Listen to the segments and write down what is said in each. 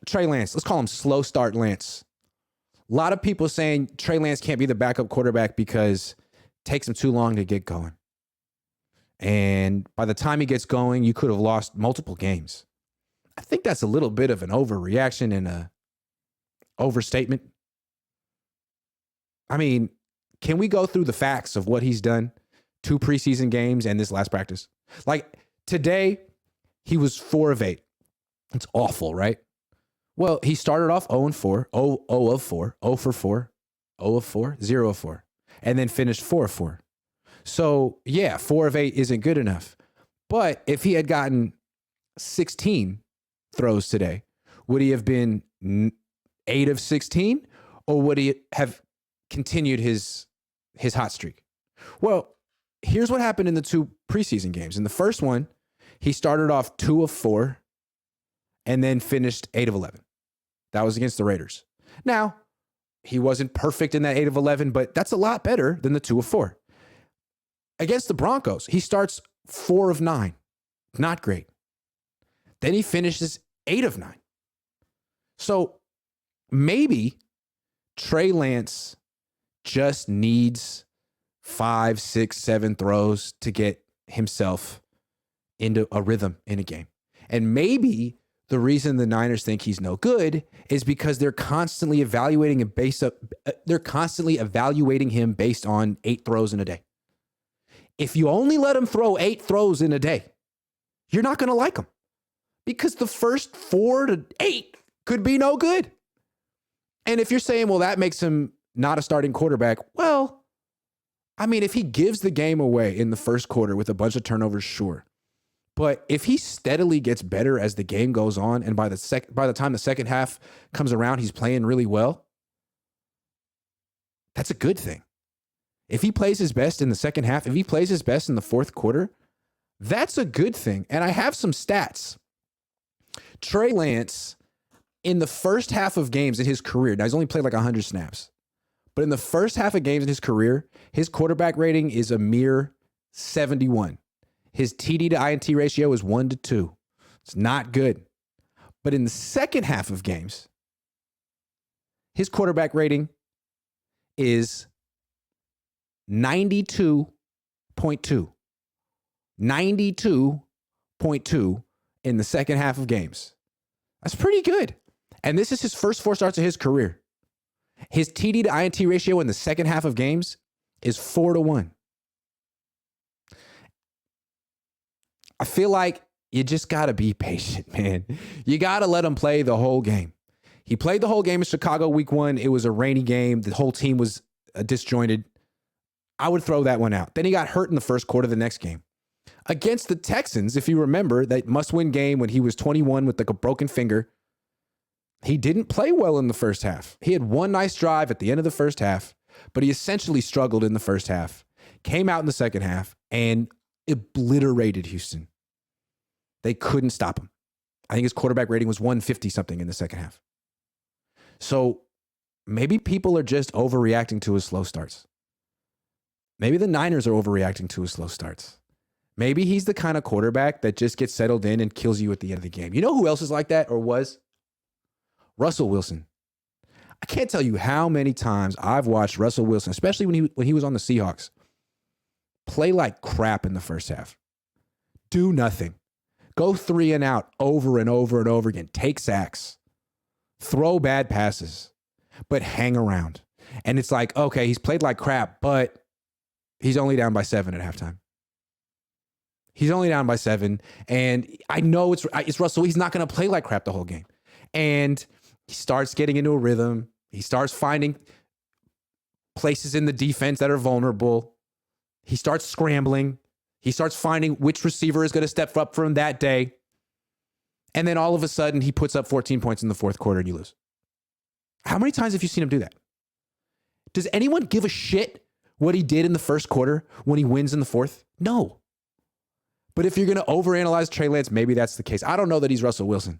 Trey Lance. Let's call him slow start Lance. A lot of people saying Trey Lance can't be the backup quarterback because it takes him too long to get going. And by the time he gets going, you could have lost multiple games. I think that's a little bit of an overreaction and a overstatement. I mean, can we go through the facts of what he's done? 2 preseason games and this last practice. Like today, he was 4 of 8. It's awful, right? Well, he started off 0 4, 0 of 4, 0 for 4, 0 of 4, 0 of 4, and then finished 4 of 4. So, yeah, 4 of 8 isn't good enough. But if he had gotten 16 throws today, would he have been 8 of 16, or would he have continued his hot streak? Well, here's what happened in the 2 preseason games. In the first one, he started off 2 of 4 and then finished 8 of 11. That was against the Raiders. Now, he wasn't perfect in that 8 of 11, but that's a lot better than the 2 of 4. Against the Broncos, he starts 4 of 9. Not great. Then he finishes 8 of 9. So maybe Trey Lance just needs 5, 6, 7 throws to get himself into a rhythm in a game. And maybe the reason the Niners think he's no good is because they're constantly evaluating him based on 8 throws in a day. If you only let him throw 8 throws in a day, you're not going to like him because the first 4 to 8 could be no good. And if you're saying, well, that makes him not a starting quarterback, well, I mean, if he gives the game away in the first quarter with a bunch of turnovers, sure. But if he steadily gets better as the game goes on, and by the time the second half comes around, he's playing really well, that's a good thing. If he plays his best in the second half, if he plays his best in the fourth quarter, that's a good thing. And I have some stats. Trey Lance, in the first half of games in his career, now he's only played like 100 snaps, but in the first half of games in his career, his quarterback rating is a mere 71. His TD to INT ratio is 1-2. It's not good. But in the second half of games, his quarterback rating is 92.2. 92.2 in the second half of games. That's pretty good. And this is his first 4 starts of his career. His TD to INT ratio in the second half of games is 4-1. I feel like you just got to be patient, man. You got to let him play the whole game. He played the whole game in Chicago week 1. It was a rainy game. The whole team was disjointed. I would throw that one out. Then he got hurt in the first quarter of the next game. Against the Texans, if you remember, that must-win game when he was 21 with like a broken finger, he didn't play well in the first half. He had one nice drive at the end of the first half, but he essentially struggled in the first half, came out in the second half, and obliterated Houston. They couldn't stop him. I think his quarterback rating was 150-something in the second half. So maybe people are just overreacting to his slow starts. Maybe the Niners are overreacting to his slow starts. Maybe he's the kind of quarterback that just gets settled in and kills you at the end of the game. You know who else is like that or was? Russell Wilson. I can't tell you how many times I've watched Russell Wilson, especially when he was on the Seahawks, play like crap in the first half. Do nothing. Go 3 and out over and over and over again. Take sacks. Throw bad passes. But hang around. And it's like, okay, he's played like crap, but he's only down by 7 at halftime. He's only down by 7. And I know it's Russell. He's not going to play like crap the whole game. And he starts getting into a rhythm. He starts finding places in the defense that are vulnerable. He starts scrambling. He starts finding which receiver is going to step up for him that day. And then all of a sudden, he puts up 14 points in the fourth quarter and you lose. How many times have you seen him do that? Does anyone give a shit what he did in the first quarter when he wins in the fourth? No. But if you're going to overanalyze Trey Lance, maybe that's the case. I don't know that he's Russell Wilson.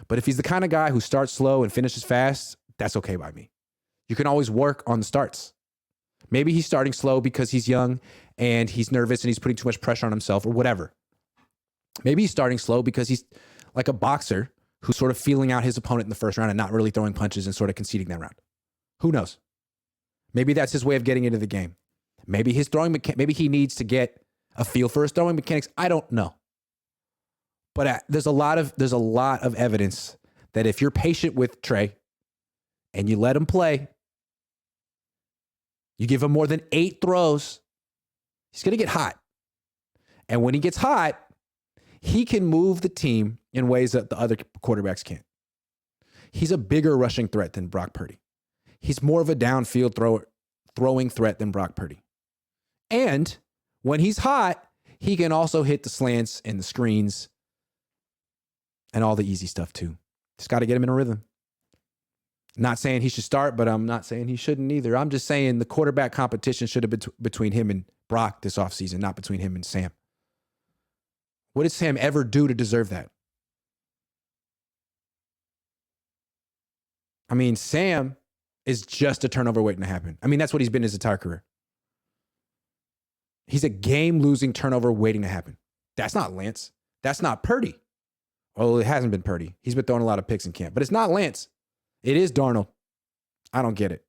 But if he's the kind of guy who starts slow and finishes fast, that's okay by me. You can always work on the starts. Maybe he's starting slow because he's young and he's nervous and he's putting too much pressure on himself or whatever. Maybe he's starting slow because he's like a boxer who's sort of feeling out his opponent in the first round and not really throwing punches and sort of conceding that round. Who knows? Maybe that's his way of getting into the game. Maybe his throwing maybe he needs to get a feel for his throwing mechanics. I don't know. But there's a lot of evidence that if you're patient with Trey and you let him play, you give him more than 8 throws, he's going to get hot. And when he gets hot, he can move the team in ways that the other quarterbacks can't. He's a bigger rushing threat than Brock Purdy. He's more of a downfield throwing threat than Brock Purdy. And when he's hot, he can also hit the slants and the screens and all the easy stuff too. Just got to get him in a rhythm. Not saying he should start, but I'm not saying he shouldn't either. I'm just saying the quarterback competition should have been between him and Brock this offseason, not between him and Sam. What did Sam ever do to deserve that? I mean, Sam is just a turnover waiting to happen. I mean, that's what he's been his entire career. He's a game-losing turnover waiting to happen. That's not Lance. That's not Purdy. Well, it hasn't been Purdy. He's been throwing a lot of picks in camp. But it's not Lance. It is Darnold. I don't get it.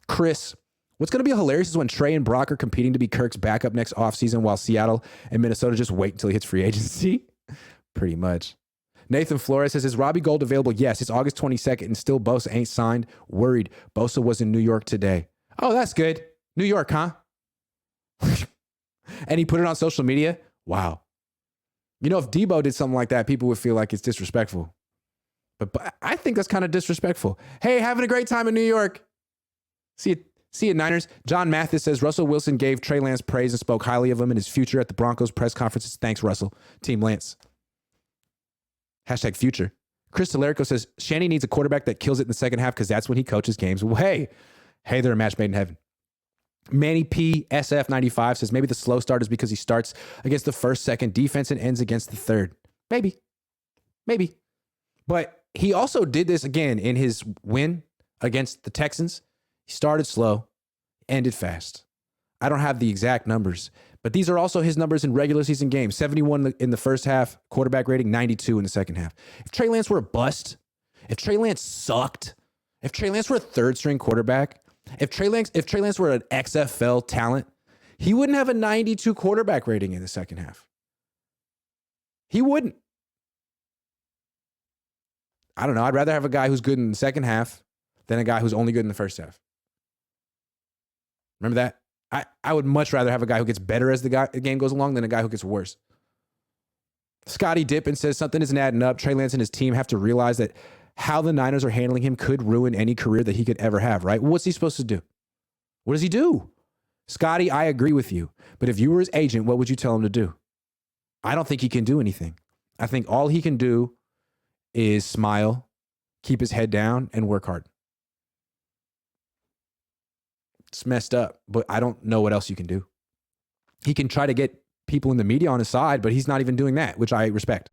Chris, what's going to be hilarious is when Trey and Brock are competing to be Kirk's backup next offseason while Seattle and Minnesota just wait until he hits free agency. Pretty much. Nathan Flores says, is Robbie Gould available? Yes, it's August 22nd and still Bosa ain't signed. Worried. Bosa was in New York today. Oh, that's good. New York, huh? And he put it on social media? Wow. You know, if Debo did something like that, people would feel like it's disrespectful. But I think that's kind of disrespectful. Hey, having a great time in New York. See you, Niners. John Mathis says, Russell Wilson gave Trey Lance praise and spoke highly of him in his future at the Broncos press conferences. Thanks, Russell. Team Lance. Hashtag future. Chris Telerico says, Shanny needs a quarterback that kills it in the second half because that's when he coaches games. Well, hey, they're a match made in heaven. Manny P. SF95 says, maybe the slow start is because he starts against the first, second defense and ends against the third. Maybe. But he also did this again in his win against the Texans. He started slow, ended fast. I don't have the exact numbers, but these are also his numbers in regular season games. 71 in the first half, quarterback rating, 92 in the second half. If Trey Lance were a bust, if Trey Lance sucked, if Trey Lance were a third string quarterback, if Trey Lance were an XFL talent, he wouldn't have a 92 quarterback rating in the second half. He wouldn't. I don't know. I'd rather have a guy who's good in the second half than a guy who's only good in the first half. Remember that? I would much rather have a guy who gets better as the game goes along than a guy who gets worse. Scotty Dippin says something isn't adding up. Trey Lance and his team have to realize that how the Niners are handling him could ruin any career that he could ever have, right? What's he supposed to do? What does he do? Scotty, I agree with you. But if you were his agent, what would you tell him to do? I don't think he can do anything. I think all he can do is smile, keep his head down, and work hard. It's messed up, but I don't know what else you can do. He can try to get people in the media on his side, but he's not even doing that, which I respect.